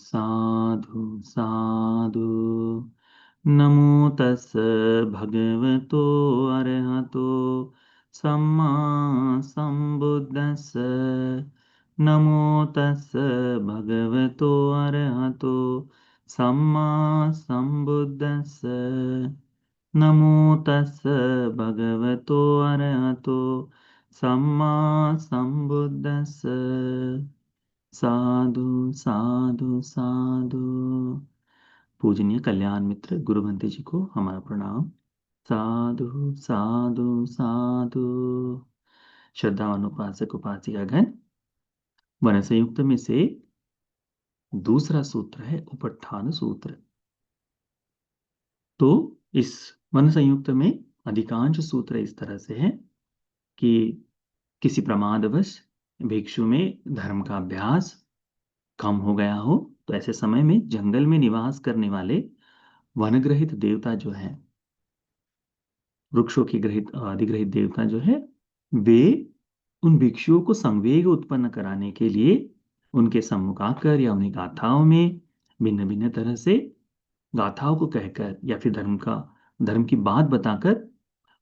साधु साधु। नमो तस् भगवतो अरहतो सम्मा संबुद्दस्स। नमो तस् भगवतो अरहतो सम्मा संबुद्दस्स। नमो तस् भगवतो अरहतो सम्मा संबुद्दस्स। साधु साधु साधु। पूजनीय कल्याण मित्र गुरु बंते जी को हमारा प्रणाम। साधु साधु साधु। श्रद्धा अनुपासक उपासिकागण, वर्ण संयुक्त में से दूसरा सूत्र है उपट्ठान सूत्र। तो इस वर्ण संयुक्त में अधिकांश सूत्र इस तरह से है कि किसी प्रमादवश भिक्षु में धर्म का अभ्यास कम हो गया हो, तो ऐसे समय में जंगल में निवास करने वाले वनग्रहित देवता जो है, वृक्षों की ग्रहित अधिग्रहित देवता जो है, वे उन भिक्षुओं को संवेग उत्पन्न कराने के लिए उनके सम्मुख आकर या उन्हें गाथाओं में भिन्न भिन्न तरह से गाथाओं को कहकर या फिर धर्म की बात बताकर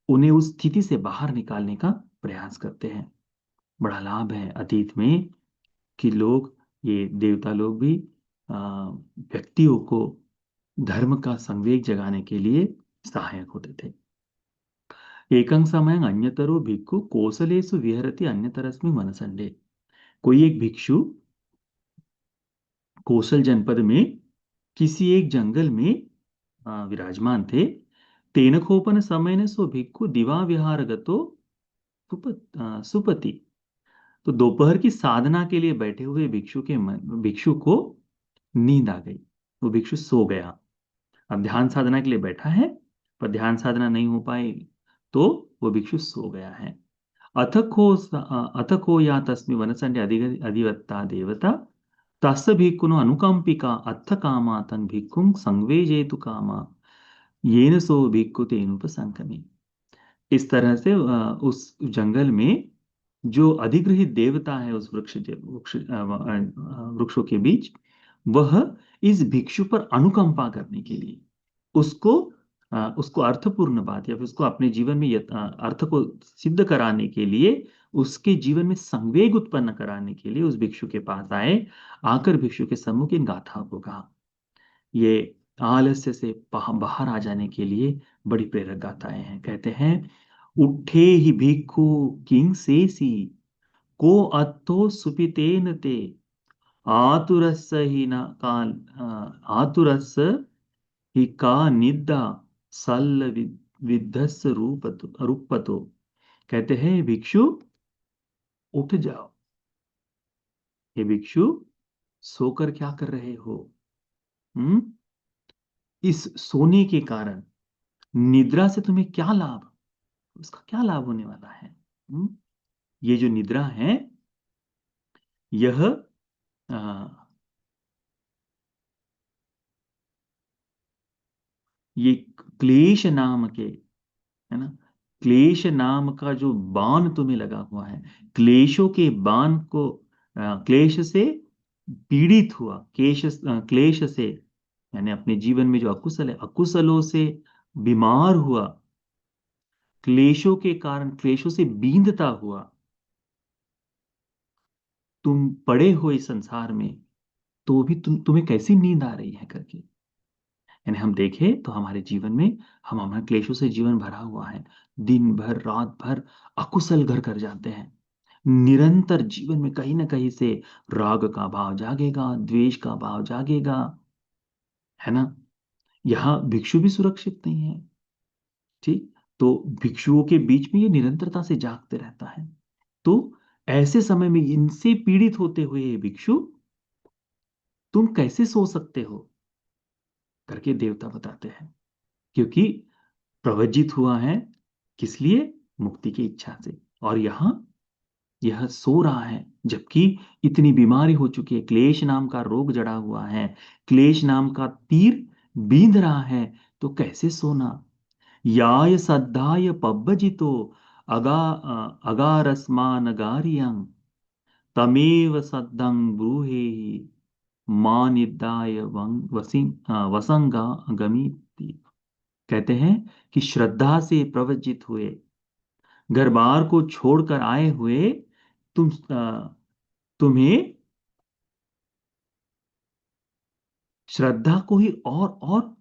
उन्हें उस स्थिति से बाहर निकालने का प्रयास करते हैं। बड़ा लाभ है अतीत में कि लोग, ये देवता लोग भी व्यक्तियों को धर्म का संवेग जगाने के लिए सहायक होते थे। एकं समयं अन्यतरो भिक्षु कोसलेषु विहरति अन्यतरस्मिन् वनसंडे। कोई एक भिक्षु कौशल जनपद में किसी एक जंगल में विराजमान थे। तेनकोपन समयेन सो भिक्षु दिवा विहारगतो सुपति। तो दोपहर की साधना के लिए बैठे हुए भिक्षु को नींद आ गई। वो भिक्षु सो गया। अब ध्यान साधना के लिए बैठा है, पर ध्यान साधना नहीं हो पाई, तो वो भिक्षु सो गया है। अथ को या तस्मि वनसंडे अधिवत्ता देवता तस्य भिक्खुनो अनुकंपिका अथ कामा तन भिक्खुं संवेजेतु कामा येन सो भिक्खु तेनुपसंकमे। इस तरह से उस जंगल में जो अधिगृहित देवता है उस वृक्षों के बीच, वह इस भिक्षु पर अनुकंपा करने के लिए उसको अर्थपूर्ण बात या फिर उसको अपने जीवन में अर्थ को सिद्ध कराने के लिए, उसके जीवन में संवेग उत्पन्न कराने के लिए उस भिक्षु के पास आए। आकर भिक्षु के सम्मुख इन गाथाओं को कहा। ये आलस्य से बाहर आ जाने के लिए बड़ी प्रेरक गाथाएं हैं। कहते हैं, उठे ही भिक्षु किंग सेसी को अत्तो सुपितेन ते आतुरस्स ही न काल आतुरस्स ही का निद्दा सल्ल विद्धस्स रूपतो। कहते हैं, भिक्षु उठ जाओ। ये भिक्षु सोकर क्या कर रहे हो? हम्म इस सोने के कारण निद्रा से तुम्हें क्या लाभ, उसका क्या लाभ होने वाला है? ये जो निद्रा है, यह ये क्लेश नाम के, है ना, क्लेश नाम का जो बाण तुम्हें लगा हुआ है, क्लेशों के बाण को क्लेश से पीड़ित हुआ, क्लेश से यानी अपने जीवन में जो अकुशल है, अकुशलों से बीमार हुआ, क्लेशों के कारण क्लेशों से बींधता हुआ तुम पड़े हो इस संसार में, तो भी तुम्हें कैसी नींद आ रही है करके। यानी हम देखें तो हमारे जीवन में हमारे क्लेशों से जीवन भरा हुआ है। दिन भर रात भर अकुशल घर कर जाते हैं। निरंतर जीवन में कहीं ना कहीं से राग का भाव जागेगा, द्वेष का भाव जागेगा, है ना। यहाँ भिक्षु भी सुरक्षित नहीं है। ठीक, तो भिक्षुओं के बीच में ये निरंतरता से जागते रहता है। तो ऐसे समय में इनसे पीड़ित होते हुए ये भिक्षु, तुम कैसे सो सकते हो करके देवता बताते हैं। क्योंकि प्रवज्जित हुआ है किस लिए? मुक्ति की इच्छा से। और यहां यह सो रहा है जबकि इतनी बीमारी हो चुकी है, क्लेश नाम का रोग जड़ा हुआ है, क्लेश नाम का तीर बींध रहा है, तो कैसे सोना? याय सद्धाय पब्बजितो अगा अगारस्मान गारियं तमेव सद्धं ब्रूहि। मां निदाय वसंगा गमी। कहते हैं कि श्रद्धा से प्रवज्जित हुए, घर बार को छोड़कर आए हुए तुम्हें श्रद्धा को ही और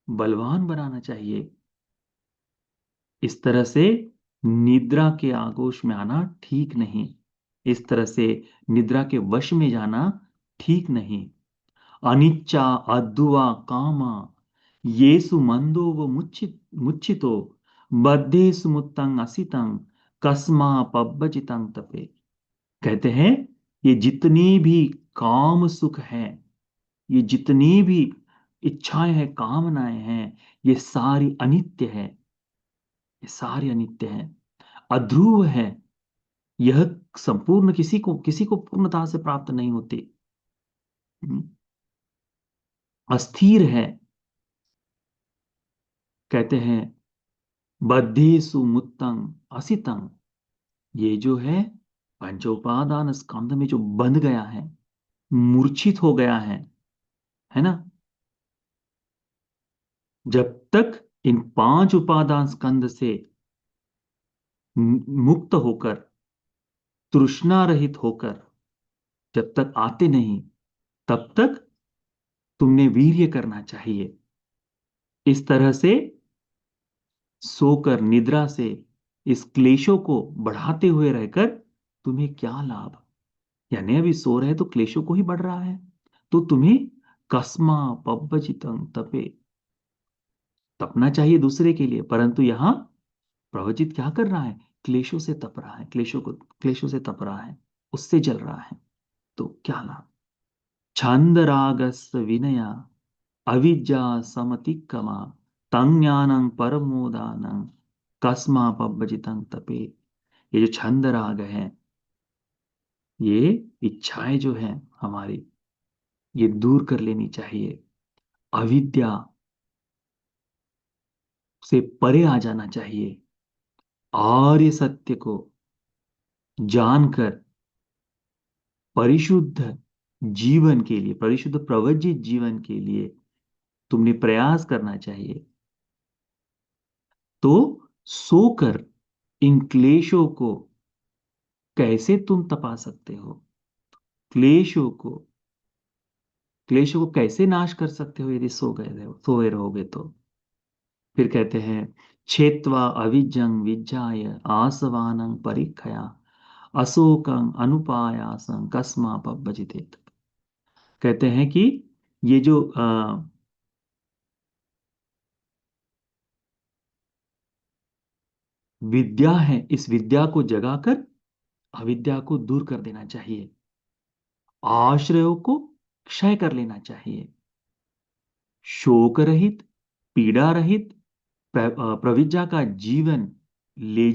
बलवान बनाना चाहिए। इस तरह से निद्रा के आगोश में आना ठीक नहीं, इस तरह से निद्रा के वश में जाना ठीक नहीं। अनिच्चा अद्दुआ कामा येसु मंदो व मुच्चितो बद्धेसु मुत्तं असितं कस्मा पब्बजितं तपे। कहते हैं ये जितनी भी काम सुख है, ये जितनी भी इच्छाएं हैं, कामनाएं हैं, ये सारी अनित्य है, ये सारी अनित्य है, अध्रुव है। यह संपूर्ण किसी को पूर्णता से प्राप्त नहीं होती। हम्म, अस्थिर है। कहते हैं बद्धेसु मुत्तं असितं, ये जो है पंचोपादान स्कंध में जो बंध गया है, मूर्छित हो गया है ना। जब तक इन पांच उपादान स्कंध से मुक्त होकर, तृष्णा रहित होकर जब तक आते नहीं, तब तक तुमने वीर्य करना चाहिए। इस तरह से सोकर निद्रा से इस क्लेशों को बढ़ाते हुए रहकर तुम्हें क्या लाभ। यानी अभी सो रहे तो क्लेशों को ही बढ़ रहा है, तो तुम्हें कस्मा पब्बजितं तपे, तपना चाहिए दूसरे के लिए, परंतु यहां प्रवचित क्या कर रहा है, क्लेशों से तप रहा है, क्लेशों से तप रहा है, उससे जल रहा है। तो क्या लाभ। छंद रागस विनया अविद्या समतिक्रमा तं ज्ञानं परमोदानं कस्मा पब्बजितं तपे। ये जो छंद राग है, ये इच्छाएं जो है हमारी, ये दूर कर लेनी चाहिए। अविद्या से परे आ जाना चाहिए। आर्य सत्य को जानकर परिशुद्ध जीवन के लिए, परिशुद्ध प्रवज्जित जीवन के लिए तुमने प्रयास करना चाहिए। तो सोकर इन कैसे तुम तपा सकते हो, क्लेशों को क्लेशों को कैसे नाश कर सकते हो, यदि सोए रहोगे तो। फिर कहते हैं छेत्वा अविजं विज्ञाय आसवानं परीक्षया अशोकं अनुपायासं कस्मा पब्बजिते। कहते हैं कि ये जो विद्या है, इस विद्या को जगाकर अविद्या को दूर कर देना चाहिए, आश्रयों को क्षय कर लेना चाहिए, शोक रहित, पीड़ा रहित, प्रविज्ञा का जीवन ले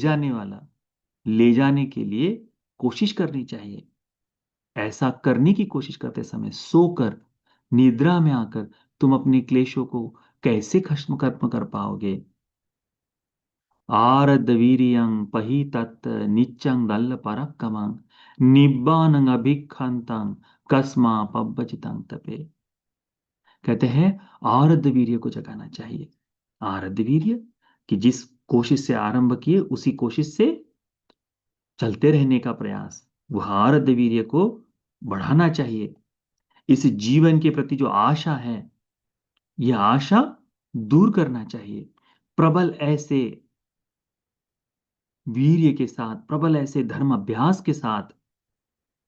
जाने के लिए कोशिश करनी चाहिए। ऐसा करने की कोशिश करते समय सोकर, निद्रा में आकर तुम अपने क्लेशों को कैसे खत्म कर पाओगे। आरद वीरियं पही तत् निच्चं दल्ल परक्कमं निब्बानं अभिक्षन्तं कस्मा पब्बजितं तपे। कहते हैं आरद वीर्य को जगाना चाहिए। आरद वीर्य कि जिस कोशिश से आरंभ किए उसी कोशिश से चलते रहने का प्रयास, वह आरद वीर्य को बढ़ाना चाहिए। इस जीवन के प्रति जो आशा है, यह आशा दूर करना चाहिए। प्रबल ऐसे वीर्य के साथ, प्रबल ऐसे धर्म अभ्यास के साथ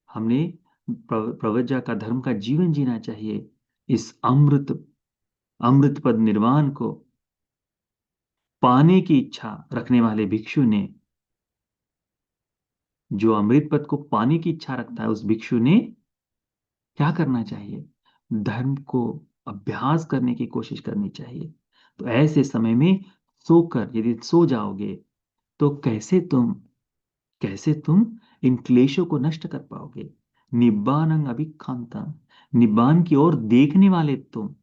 हमने प्रवज्ञा का, धर्म का जीवन जीना चाहिए। इस अमृत पद निर्वाण को पाने की इच्छा रखने वाले भिक्षु ने, जो अमृत पद को पाने की इच्छा रखता है, उस भिक्षु ने क्या करना चाहिए, धर्म को अभ्यास करने की कोशिश करनी चाहिए। तो ऐसे समय में सोकर यदि सो जाओगे तो कैसे तुम इन क्लेशों को नष्ट कर पाओगे। निब्बानंग अभिक्षांता, निब्बान की ओर देखने वाले तुम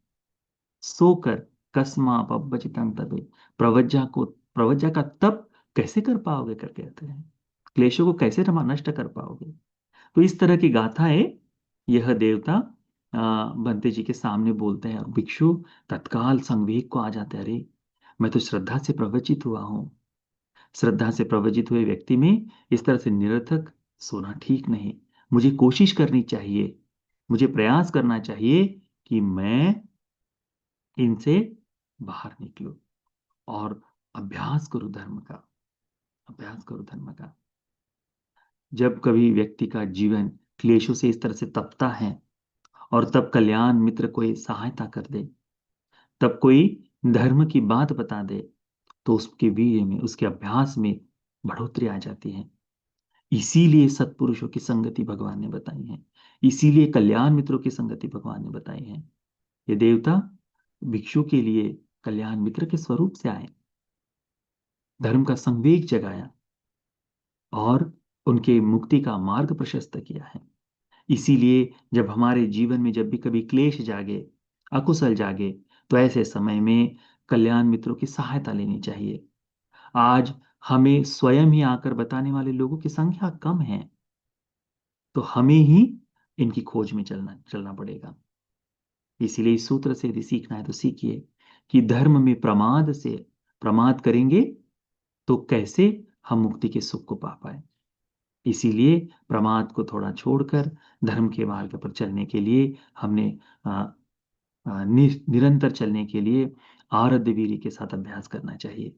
सोकर कस्मा पब्बचितं तबे, प्रवज्ञा का तप कैसे कर पाओगे कर कहते हैं, क्लेशों को कैसे नष्ट कर पाओगे। तो इस तरह की गाथाएं यह देवता बंते जी के सामने बोलते हैं और भिक्षु तत्काल संवेग को आ जाते हैं, अरे मैं तो श्रद्धा से प्रवचित हुआ हूँ। श्रद्धा से प्रवचित हुए व्यक्ति में इस तरह से निरर्थक सोना ठीक नहीं। मुझे कोशिश करनी चाहिए, मुझे प्रयास करना चाहिए कि मैं इनसे बाहर निकलूं और अभ्यास करूं धर्म का, अभ्यास करूं धर्म का। जब कभी व्यक्ति का जीवन क्लेशों से इस तरह से तपता है और तब कल्याण मित्र कोई सहायता कर दे, तब कोई धर्म की बात बता दे, तो उसके वीर्य में, उसके अभ्यास में बढ़ोतरी आ जाती है। इसीलिए सत्पुरुषों की संगति भगवान ने बताई है, इसीलिए कल्याण मित्रों की संगति भगवान ने बताई है। ये देवता भिक्षु के लिए कल्याण मित्र के स्वरूप से आए, धर्म का संवेग जगाया और उनके मुक्ति का मार्ग प्रशस्त किया है। इसीलिए जब हमारे जीवन में जब भी कभी क्लेश जागे, अकुशल जागे, तो ऐसे समय में कल्याण मित्रों की सहायता लेनी चाहिए। आज हमें स्वयं ही आकर बताने वाले लोगों की संख्या कम है, तो हमें ही इनकी खोज में चलना चलना पड़ेगा। इसीलिए इस सूत्र से यदि सीखना है तो सीखिए कि धर्म में प्रमाद से, प्रमाद करेंगे तो कैसे हम मुक्ति के सुख को पा पाए। इसीलिए प्रमाद को थोड़ा छोड़कर धर्म के मार्ग पर चलने के लिए हमने निरंतर चलने के लिए आराध्य वीर्य के साथ अभ्यास करना चाहिए।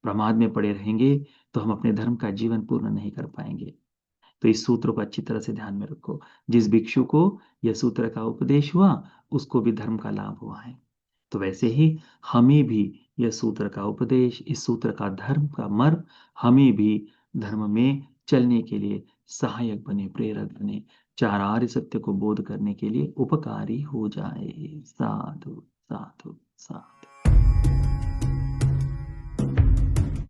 प्रमाद में पड़े रहेंगे तो हम अपने धर्म का जीवन पूर्ण नहीं कर पाएंगे। तो इस सूत्र को अच्छी तरह से ध्यान में रखो। जिस भिक्षु को यह सूत्र का उपदेश हुआ, उसको भी धर्म का लाभ हुआ है। तो वैसे ही हमें भी यह सूत्र का उपदेश, इस सूत्र का धर्म का मर्म हमें भी धर्म में चलने के लिए सहायक बने, प्रेरक बने, चार आर्य सत्य को बोध करने के लिए उपकारी हो जाए। साधु साधु साधु।